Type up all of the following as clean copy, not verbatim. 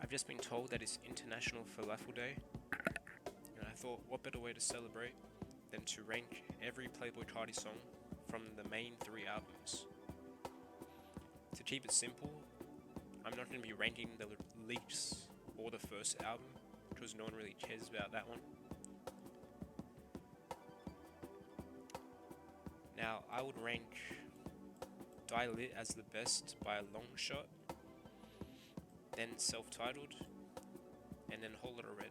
I've just been told that it's International Falafel Day, and I thought what better way to celebrate than to rank every Playboi Carti song from the main 3 albums. To keep it simple, I'm not going to be ranking the leaks or the first album, because no one really cares about that one. Now, I would rank Die Lit as the best by a long shot, then Self-Titled, and then Whole Lotta Red.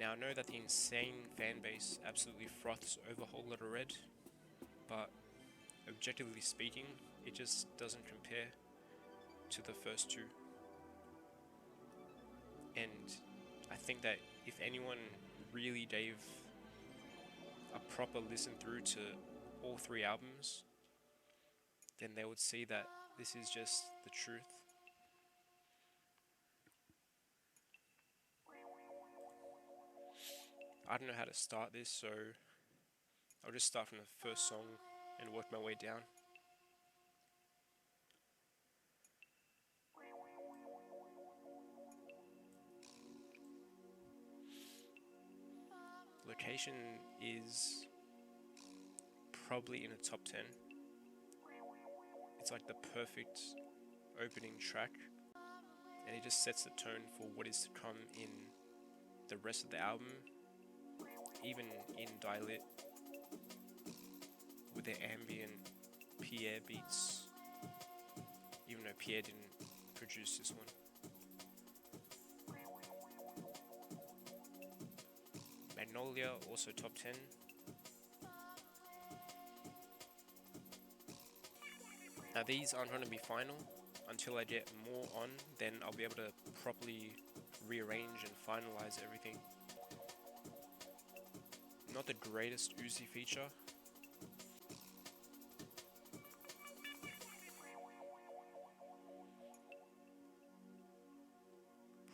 Now, I know that the insane fan base absolutely froths over Whole Lotta Red, but objectively speaking, it just doesn't compare to the first 2. And I think that if anyone really gave a proper listen through to all 3 albums, then they would see that this is just the truth. I don't know how to start this, so I'll just start from the first song and work my way down. Location is probably in the top 10. It's like the perfect opening track, and it just sets the tone for what is to come in the rest of the album, even in Die Lit, with their ambient Pierre beats, even though Pierre didn't produce this one. Magnolia, also top 10. Now these aren't going to be final until I get more on, then I'll be able to properly rearrange and finalize everything. Not the greatest Uzi feature.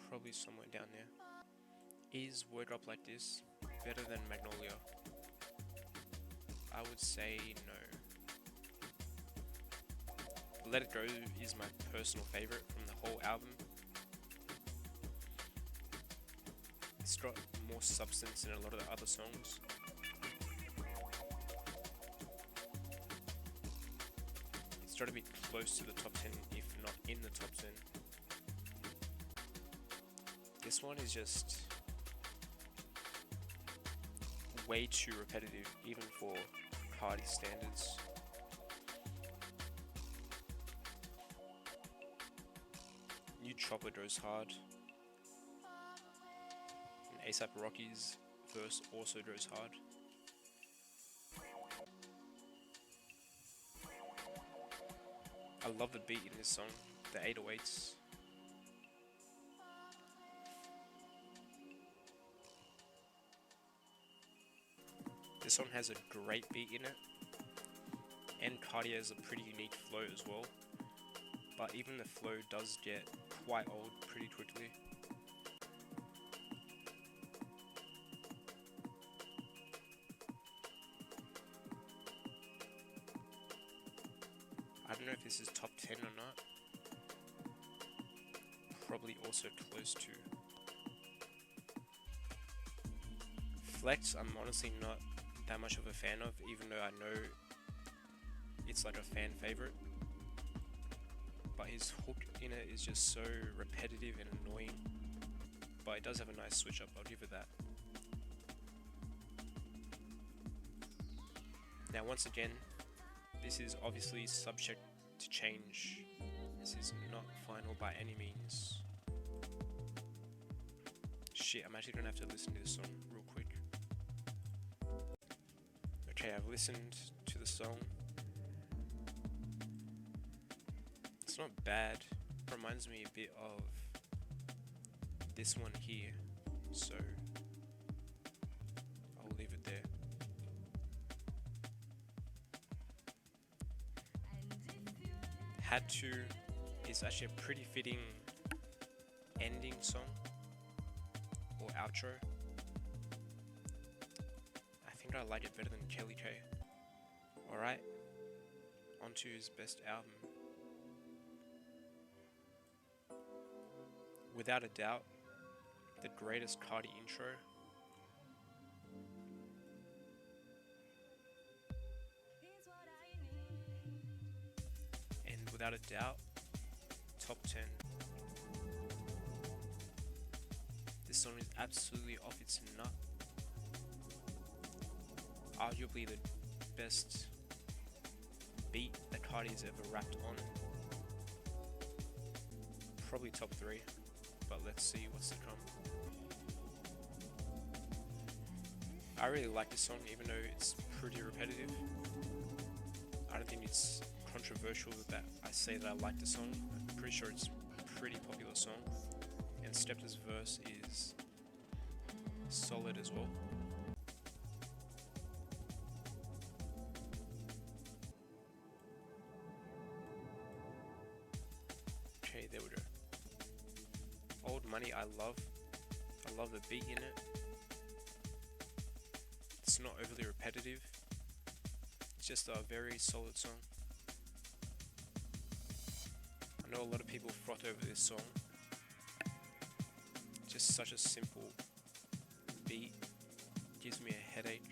Probably somewhere down there. Is Word Up Like This better than Magnolia? I would say no. Let It Go is my personal favorite from the whole album. It's got more substance than a lot of the other songs. It's got to be close to the top 10, if not in the top 10. This one is just way too repetitive, even for Carti standards. New Chopper goes hard, and ASAP Rocky's verse also goes hard. I love the beat in this song, the 808s. This song has a great beat in it, and Carti has a pretty unique flow as well, but even the flow does get quite old pretty quickly. I don't know if this is top 10 or not. Probably also close to. Flex, I'm honestly not that much of a fan of, even though I know it's like a fan favorite. But his hook in it is just so repetitive and annoying. But it does have a nice switch up, I'll give it that. Now once again, this is obviously subject to change. This is not final by any means. Shit, I'm actually gonna have to listen to this song real quick. Okay, I've listened to the song. It's not bad. Reminds me a bit of this one here, so I'll leave it there. Had To is actually a pretty fitting ending song or outro. I think I like it better than Kelly K. Alright, on to his best album. Without a doubt, the greatest Carti intro. And without a doubt, top 10. This song is absolutely off its nut. Arguably the best beat that Carti's ever rapped on. Probably top 3, but let's see what's to come. I really like this song, even though it's pretty repetitive. I don't think it's controversial that I say that I like the song. I'm pretty sure it's a pretty popular song, and Skepta's verse is solid as well. Okay, there we go. Old Money I love the beat in it. It's not overly repetitive. It's just a very solid song. I know a lot of people froth over this song. Just such a simple beat. Gives me a headache.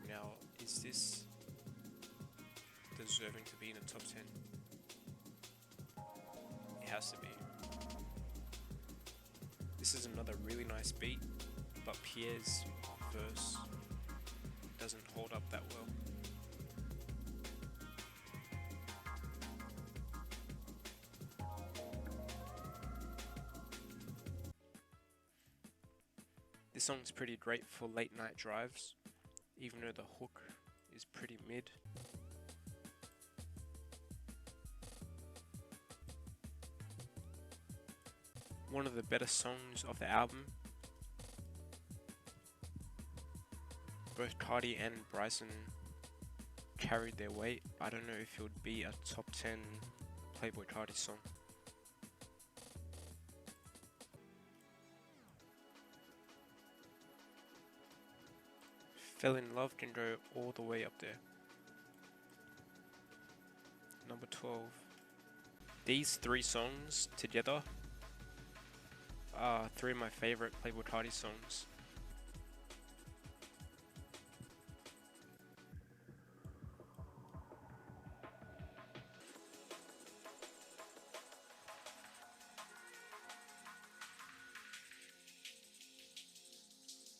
Now, is this deserving to be in the top 10? It has to be. This is another really nice beat, but Pierre's verse doesn't hold up that well. This song's pretty great for late night drives, even though the hook is pretty mid. One of the better songs of the album. Both Carti and Bryson carried their weight. I don't know if it would be a top 10 Playboi Carti song. Fell in Love can go all the way up there. Number 12. These 3 songs together are 3 of my favorite Playboi Carti songs.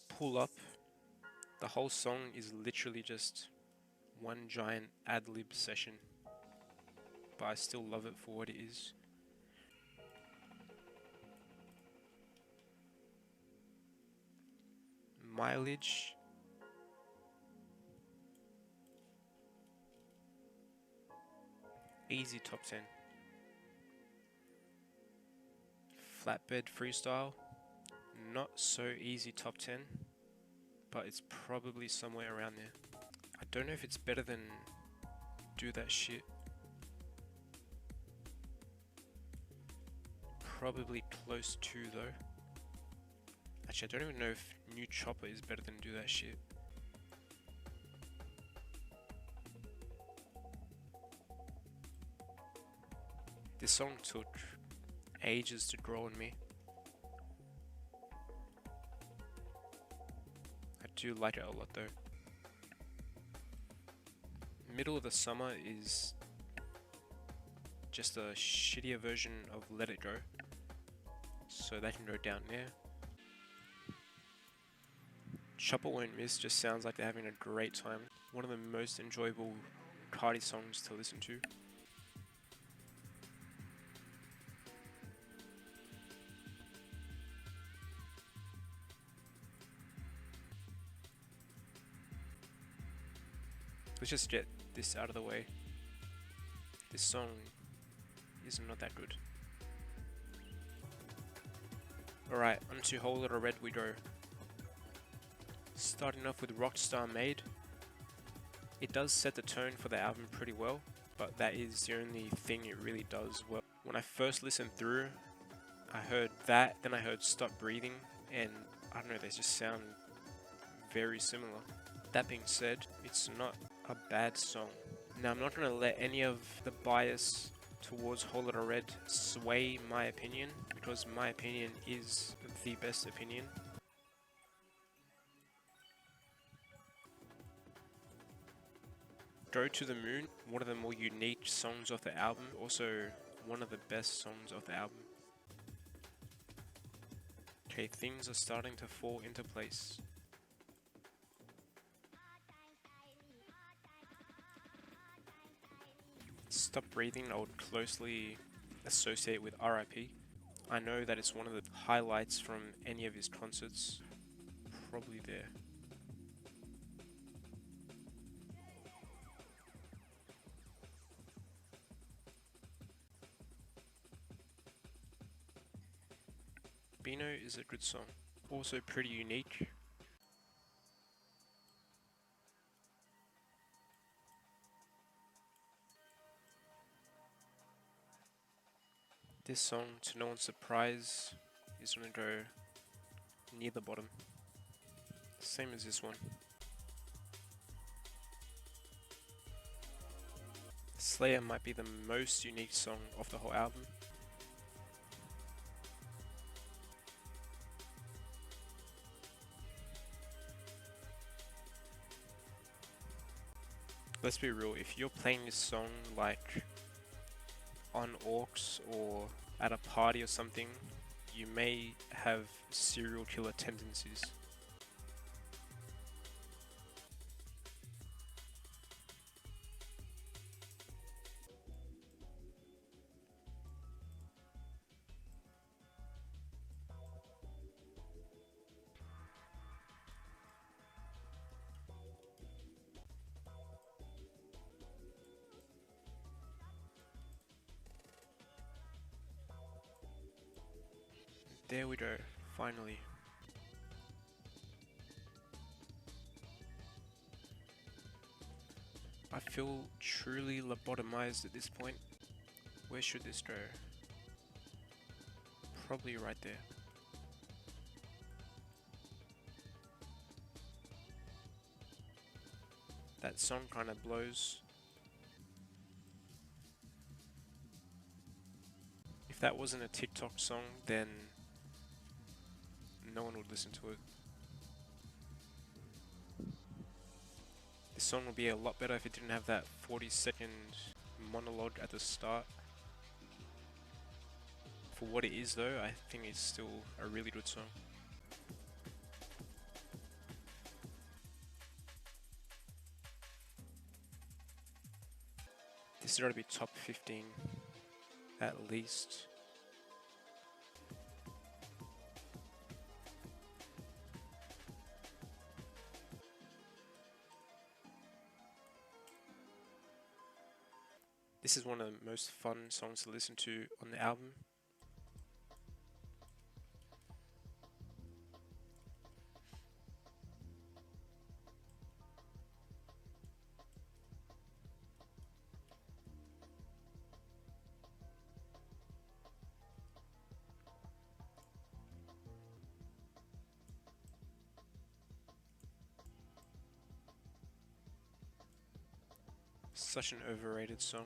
Pull Up. The whole song is literally just one giant ad-lib session, but I still love it for what it is. Mileage. Easy top 10. Flatbed Freestyle. Not so easy top 10, but it's probably somewhere around there. I don't know if it's better than Do That Shit. Probably close to though. Actually, I don't even know if New Chopper is better than Do That Shit. This song took ages to grow on me. I do like it a lot though. Middle of the Summer is just a shittier version of Let It Go, so that can go down there. Chopper Won't Miss just sounds like they're having a great time. One of the most enjoyable Carti songs to listen to. Let's just get this out of the way. This song is not that good. Alright, onto Whole Lotta Red we go. Starting off with Rockstar Made. It does set the tone for the album pretty well, but that is the only thing it really does well. When I first listened through, I heard that, then I heard Stop Breathing, and I don't know, they just sound very similar. That being said, it's not a bad song. Now, I'm not going to let any of the bias towards Whole Lotta Red sway my opinion, because my opinion is the best opinion. Go to the Moon, one of the more unique songs of the album, also one of the best songs of the album. Okay, things are starting to fall into place. Stop Breathing I would closely associate with RIP. I know that it's one of the highlights from any of his concerts. Probably there. Beano is a good song. Also pretty unique. This song, to no one's surprise, is gonna go near the bottom. Same as this one. Slayer might be the most unique song of the whole album. Let's be real, if you're playing this song like on aux or at a party or something, you may have serial killer tendencies. There we go, finally. I feel truly lobotomized at this point. Where should this go? Probably right there. That song kind of blows. If that wasn't a TikTok song, then no one would listen to it. This song would be a lot better if it didn't have that 40-second monologue at the start. For what it is though, I think it's still a really good song. This has got to be top 15, at least. This is one of the most fun songs to listen to on the album. Such an overrated song.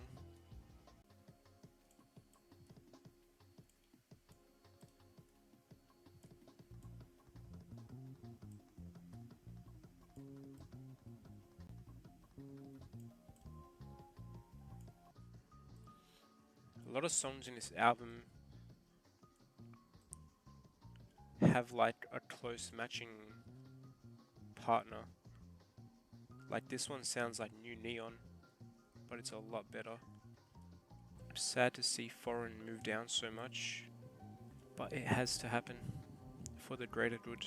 A lot of songs in this album have like a close matching partner. Like this one sounds like New Neon, but it's a lot better. I'm sad to see Foreign move down so much, but it has to happen for the greater good.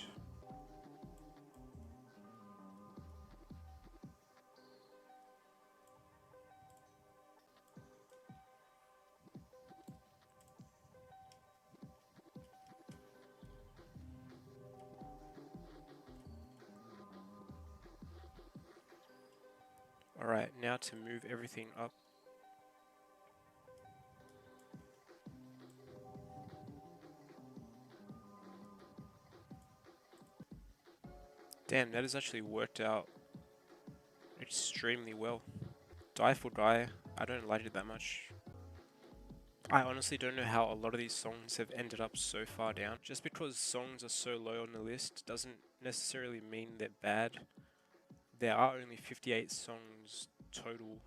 Alright, now to move everything up. Damn, that has actually worked out extremely well. Die for Die, I don't like it that much. I honestly don't know how a lot of these songs have ended up so far down. Just because songs are so low on the list doesn't necessarily mean they're bad. There are only 58 songs total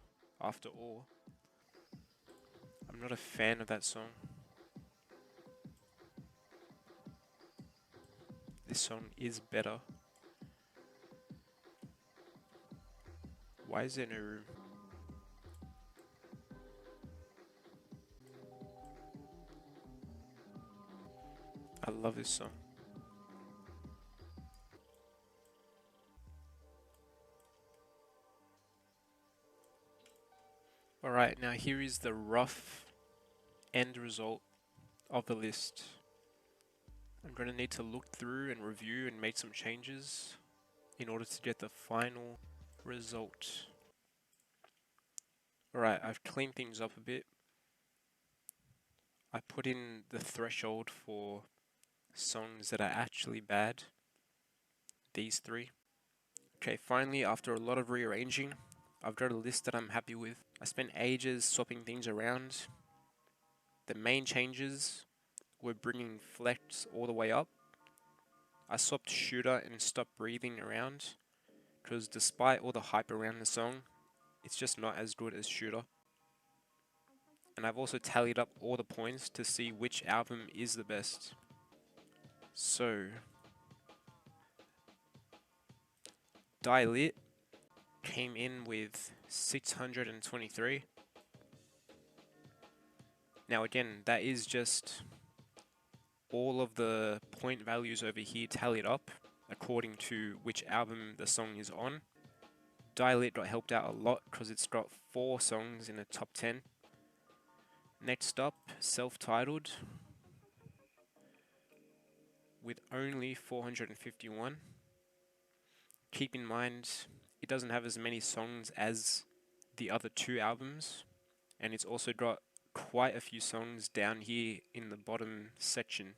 after all. I'm not a fan of that song. This song is better. Why is there no room? I love this song. Alright, now here is the rough end result of the list. I'm going to need to look through and review and make some changes in order to get the final result. Alright, I've cleaned things up a bit. I put in the threshold for songs that are actually bad. These 3. Okay, finally, after a lot of rearranging, I've got a list that I'm happy with. I spent ages swapping things around. The main changes were bringing flex all the way up. I swapped Shooter and Stop Breathing around, because despite all the hype around the song, it's just not as good as Shooter. And I've also tallied up all the points to see which album is the best. So, Die Lit came in with 623. Now again, that is just all of the point values over here tallied up according to which album the song is on. Die Lit got helped out a lot because it's got 4 songs in the top 10. Next up, Self-Titled with only 451. Keep in mind, it doesn't have as many songs as the other 2 albums, and it's also got quite a few songs down here in the bottom section.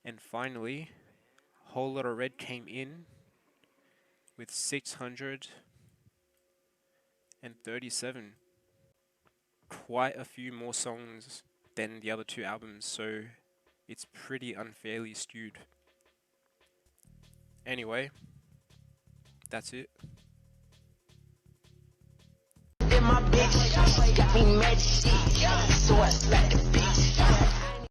And finally, Whole Lotta Red came in with 637. Quite a few more songs than the other 2 albums, so it's pretty unfairly skewed. Anyway, that's it. And my bitch got me mad shit, so I stack the beat.